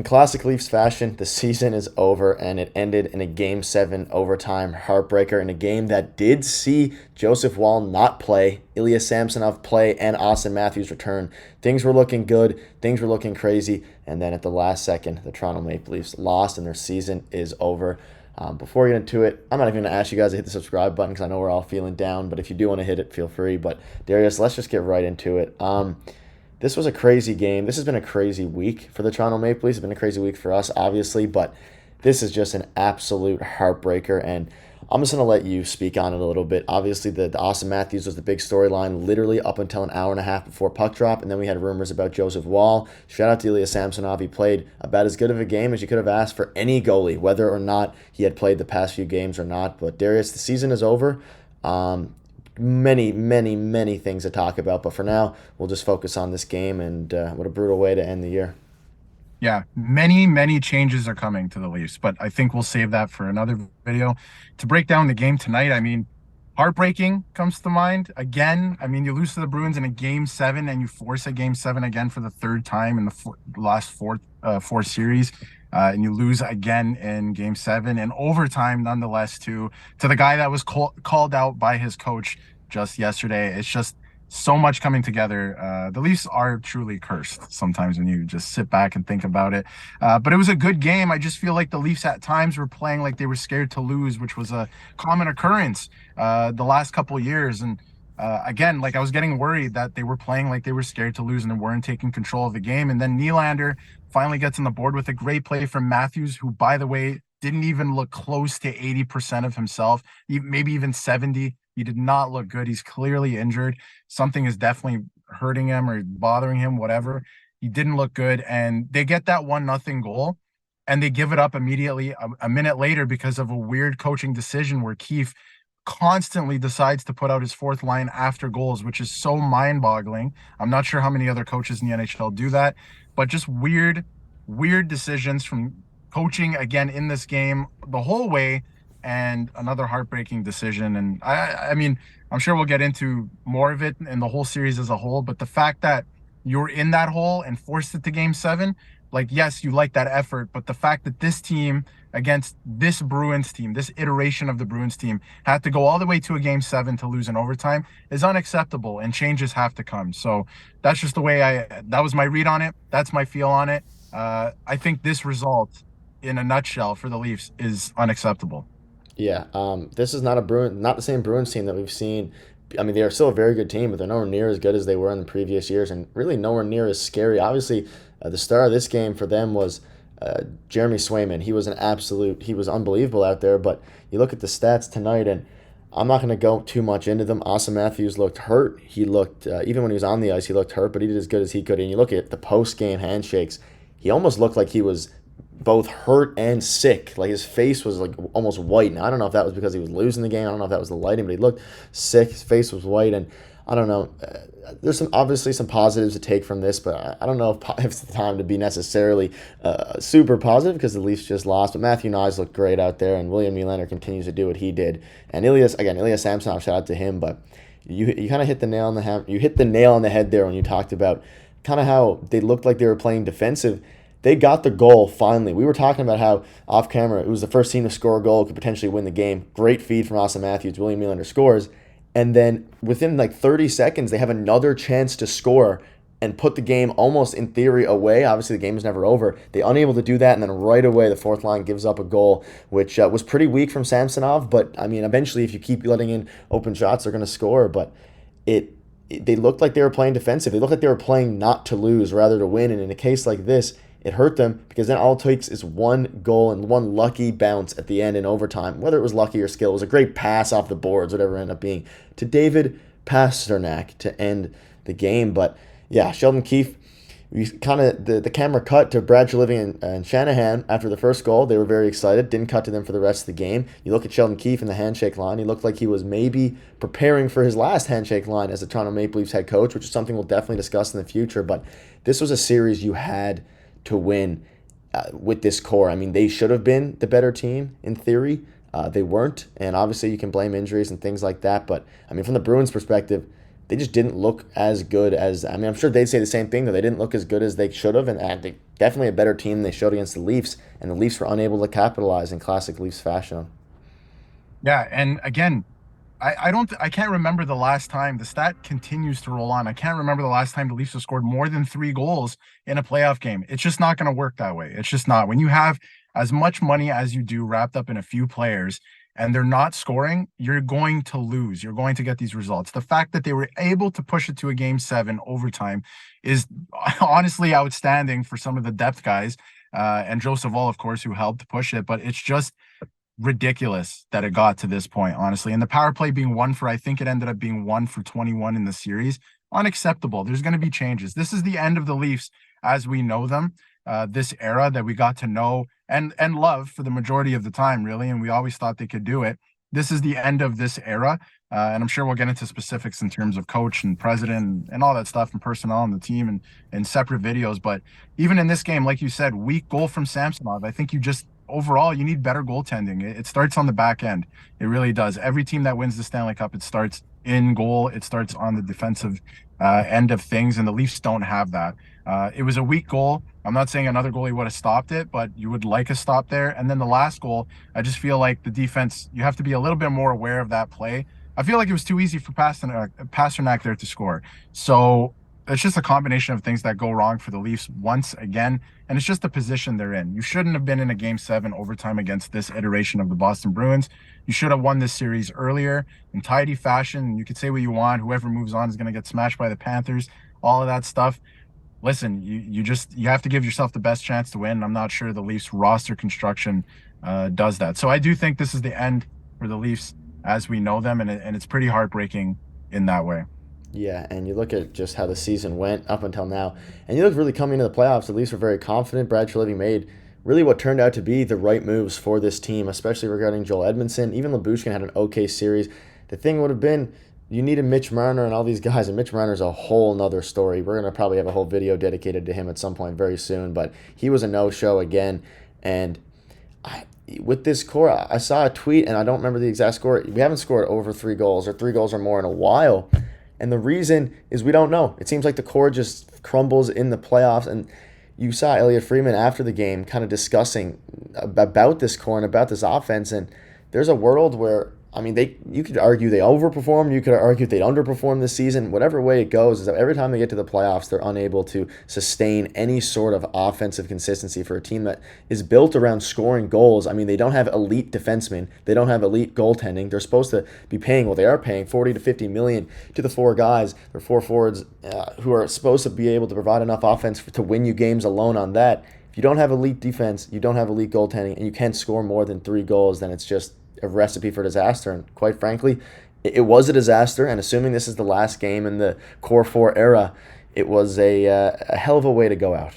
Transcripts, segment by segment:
In classic Leafs fashion, the season is over and it ended in a Game 7 overtime heartbreaker in a game that did see Joseph Wall not play, Ilya Samsonov play, and Austin Matthews return. Things were looking good, things were looking crazy, and then at the last second, the Toronto Maple Leafs lost and their season is over. Before we get into it, I'm not even going to ask you guys to hit the subscribe button because I know we're all feeling down, but if you do want to hit it, feel free. But Darius, let's just get right into it. This was a crazy game. This has been a crazy week for the Toronto Maple Leafs. It's been a crazy week for us, obviously, but this is just an absolute heartbreaker, and I'm just going to let you speak on it a little bit. Obviously, the Austin Matthews was the big storyline literally up until an hour and a half before puck drop, and then we had rumors about Joseph Wall. Shout out to Ilya Samsonov. He played about as good of a game as you could have asked for any goalie, whether or not he had played the past few games or not. But Darius, the season is over. Many things to talk about, but for now we'll just focus on this game, and what a brutal way to end the year. Yeah, many changes are coming to the Leafs, but I think we'll save that for another video. To break down the game tonight, I mean, heartbreaking comes to mind again. I mean, you lose to the Bruins in a Game 7 and you force a Game 7 again for the third time in the last four series. And you lose again in Game 7 and overtime, nonetheless, to the guy that was called out by his coach just yesterday. It's just so much coming together. The Leafs are truly cursed sometimes when you just sit back and think about it. But it was a good game. I just feel like the Leafs at times were playing like they were scared to lose, which was a common occurrence the last couple of years. And again, like I was getting worried that they were playing like they were scared to lose and they weren't taking control of the game. And then Nylander finally gets on the board with a great play from Matthews, who, by the way, didn't even look close to 80% of himself, maybe even 70. He did not look good. He's clearly injured. Something is definitely hurting him or bothering him, whatever. He didn't look good. And they get that 1-0 goal and they give it up immediately a minute later because of a weird coaching decision where Keefe constantly decides to put out his fourth line after goals, which is so mind-boggling. I'm not sure how many other coaches in the NHL do that, but just weird decisions from coaching again in this game the whole way, and another heartbreaking decision. And I mean, I'm sure we'll get into more of it in the whole series as a whole, but the fact that you're in that hole and forced it to Game 7, like, yes, you like that effort, but the fact that this team against this Bruins team, this iteration of the Bruins team, had to go all the way to a Game 7 to lose in overtime is unacceptable, and changes have to come. So that's just the way that was my read on it. That's my feel on it. I think this result, in a nutshell, for the Leafs is unacceptable. Yeah, this is not the same Bruins team that we've seen. I mean, they are still a very good team, but they're nowhere near as good as they were in the previous years, and really nowhere near as scary. Obviously, the star of this game for them was Jeremy Swayman. He was unbelievable out there. But you look at the stats tonight, and I'm not going to go too much into them. Austin Matthews looked hurt. He looked even when he was on the ice, he looked hurt, but he did as good as he could. And you look at the post game handshakes, he almost looked like he was both hurt and sick. Like his face was like almost white. Now I don't know if that was because he was losing the game. I don't know if that was the lighting, but he looked sick. His face was white, and I don't know. There's obviously some positives to take from this, but I don't know if it's the time to be necessarily super positive because the Leafs just lost. But Matthew Nyes looked great out there, and William Nylander continues to do what he did. And Ilya Samsonov, shout out to him. But you kind of hit the nail on the head. You hit the nail on the head there when you talked about kind of how they looked like they were playing defensive. They got the goal finally. We were talking about how off camera it was the first team to score a goal, could potentially win the game. Great feed from Austin Matthews. William Nylander scores. And then within like 30 seconds, they have another chance to score and put the game almost in theory away. Obviously, the game is never over. They're unable to do that. And then right away, the fourth line gives up a goal, which was pretty weak from Samsonov. But I mean, eventually, if you keep letting in open shots, they're going to score. But they looked like they were playing defensive. They looked like they were playing not to lose rather to win. And in a case like this, it hurt them because then all it takes is one goal and one lucky bounce at the end in overtime. Whether it was lucky or skill, it was a great pass off the boards, whatever it ended up being, to David Pastrnak to end the game. But yeah, Sheldon Keefe, we kind of the camera cut to Brad Treliving and Shanahan after the first goal. They were very excited. Didn't cut to them for the rest of the game. You look at Sheldon Keefe in the handshake line. He looked like he was maybe preparing for his last handshake line as the Toronto Maple Leafs head coach, which is something we'll definitely discuss in the future. But this was a series you had to win with this core. I mean, they should have been the better team in theory. They weren't, and obviously you can blame injuries and things like that. But I mean, from the Bruins' perspective, they just didn't look as good as, I mean, I'm sure they'd say the same thing, though. They didn't look as good as they should have, and they definitely a better team than they showed against the Leafs, and the Leafs were unable to capitalize in classic Leafs fashion. Yeah, and again, I can't remember the last time. The stat continues to roll on. I can't remember the last time the Leafs have scored more than 3 goals in a playoff game. It's just not going to work that way. It's just not. When you have as much money as you do wrapped up in a few players and they're not scoring, you're going to lose. You're going to get these results. The fact that they were able to push it to a game 7 overtime is honestly outstanding for some of the depth guys. And Joe Savall, of course, who helped push it, but it's just ridiculous that it got to this point, honestly. And the power play being one for, I think it ended up being 1 for 21 in the series. Unacceptable. There's going to be changes. This is the end of the Leafs as we know them. This era that we got to know and love for the majority of the time, really, and we always thought they could do it. This is the end of this era, and I'm sure we'll get into specifics in terms of coach and president and all that stuff and personnel and the team and separate videos. But even in this game, like you said, weak goal from Samsonov. I think you just overall you need better goaltending. It starts on the back end. It really does. Every team that wins the Stanley Cup, it starts in goal. It starts on the defensive end of things, and the Leafs don't have that. It was a weak goal. I'm not saying another goalie would have stopped it, but you would like a stop there. And then the last goal, I just feel like the defense, you have to be a little bit more aware of that play. I feel like it was too easy for Pasternak there to score. So it's just a combination of things that go wrong for the Leafs once again. And it's just the position they're in. You shouldn't have been in a game 7 overtime against this iteration of the Boston Bruins. You should have won this series earlier in tidy fashion. You could say what you want. Whoever moves on is going to get smashed by the Panthers, all of that stuff. Listen, you have to give yourself the best chance to win. I'm not sure the Leafs roster construction does that. So I do think this is the end for the Leafs as we know them, and it's pretty heartbreaking in that way. Yeah, and you look at just how the season went up until now, and you look really coming into the playoffs. The Leafs were very confident. Brad Treliving made really what turned out to be the right moves for this team, especially regarding Joel Edmondson. Even Lyubushkin had an okay series. The thing would have been you needed Mitch Marner and all these guys, and Mitch Marner's a whole nother story. We're going to probably have a whole video dedicated to him at some point very soon, but he was a no-show again, and with this core, I saw a tweet, and I don't remember the exact score. We haven't scored over 3 goals or 3 goals or more in a while. And the reason is we don't know. It seems like the core just crumbles in the playoffs. And you saw Elliot Freeman after the game kind of discussing about this core and about this offense. And there's a world where, I mean, you could argue they overperformed. You could argue they underperformed this season. Whatever way it goes, is that every time they get to the playoffs, they're unable to sustain any sort of offensive consistency for a team that is built around scoring goals. I mean, they don't have elite defensemen. They don't have elite goaltending. They're supposed to be paying, well, they are paying 40 to 50 million to the 4 guys. They're 4 forwards who are supposed to be able to provide enough offense to win you games alone on that. If you don't have elite defense, you don't have elite goaltending, and you can't score more than 3 goals, then it's just a recipe for disaster. And quite frankly, it was a disaster. And assuming this is the last game in the Core 4 era, it was a hell of a way to go out.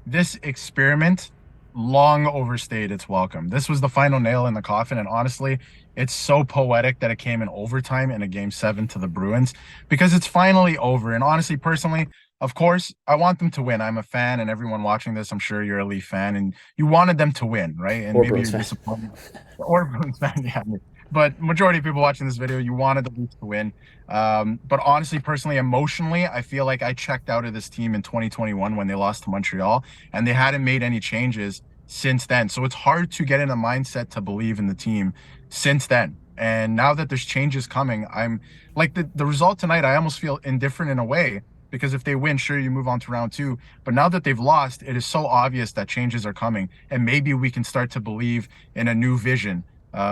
This experiment long overstayed its welcome. This was the final nail in the coffin, and honestly, it's so poetic that it came in overtime in a game 7 to the Bruins because it's finally over. And honestly, personally, of course, I want them to win. I'm a fan, and everyone watching this, I'm sure you're a Leaf fan, and you wanted them to win, right? And Or maybe Bruins you're fan. disappointed, or Bruins fan, yeah. But majority of people watching this video, you wanted the Leafs to win. But honestly, personally, emotionally, I feel like I checked out of this team in 2021 when they lost to Montreal, and they hadn't made any changes since then. So it's hard to get in a mindset to believe in the team since then. And now that there's changes coming, I'm like the result tonight, I almost feel indifferent in a way because if they win, sure, you move on to round 2. But now that they've lost, it is so obvious that changes are coming. And maybe we can start to believe in a new vision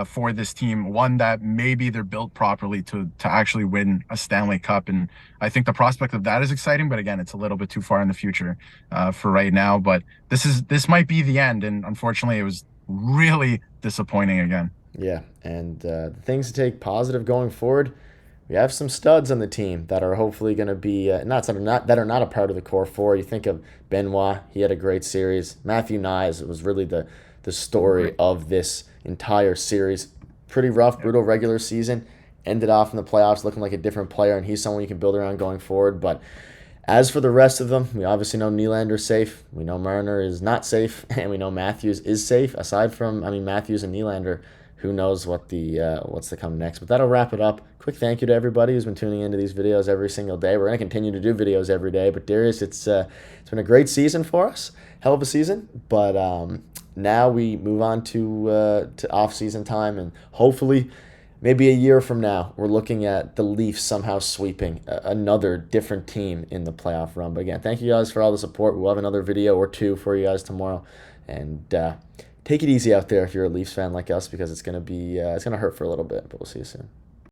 for this team, one that maybe they're built properly to actually win a Stanley Cup. And I think the prospect of that is exciting. But again, it's a little bit too far in the future for right now. But this might be the end. And unfortunately, it was really disappointing again. Yeah, and the things to take positive going forward, we have some studs on the team that are hopefully going to be not that are not a part of the core 4. You think of Benoit, he had a great series. Matthew Nyes was really the story of this entire series. Pretty rough, brutal regular season. Ended off in the playoffs looking like a different player, and he's someone you can build around going forward. But as for the rest of them, we obviously know Nylander's safe. We know Marner is not safe, and we know Matthews is safe. Aside from, I mean, Matthews and Nylander, who knows what's to come next. But that'll wrap it up. Quick thank you to everybody who's been tuning into these videos every single day. We're going to continue to do videos every day. But Darius, it's been a great season for us, hell of a season. But now we move on to off season time, and hopefully maybe a year from now, we're looking at the Leafs somehow sweeping another different team in the playoff run. But again, thank you guys for all the support. We'll have another video or two for you guys tomorrow. And take it easy out there if you're a Leafs fan like us, because it's gonna hurt for a little bit. But we'll see you soon.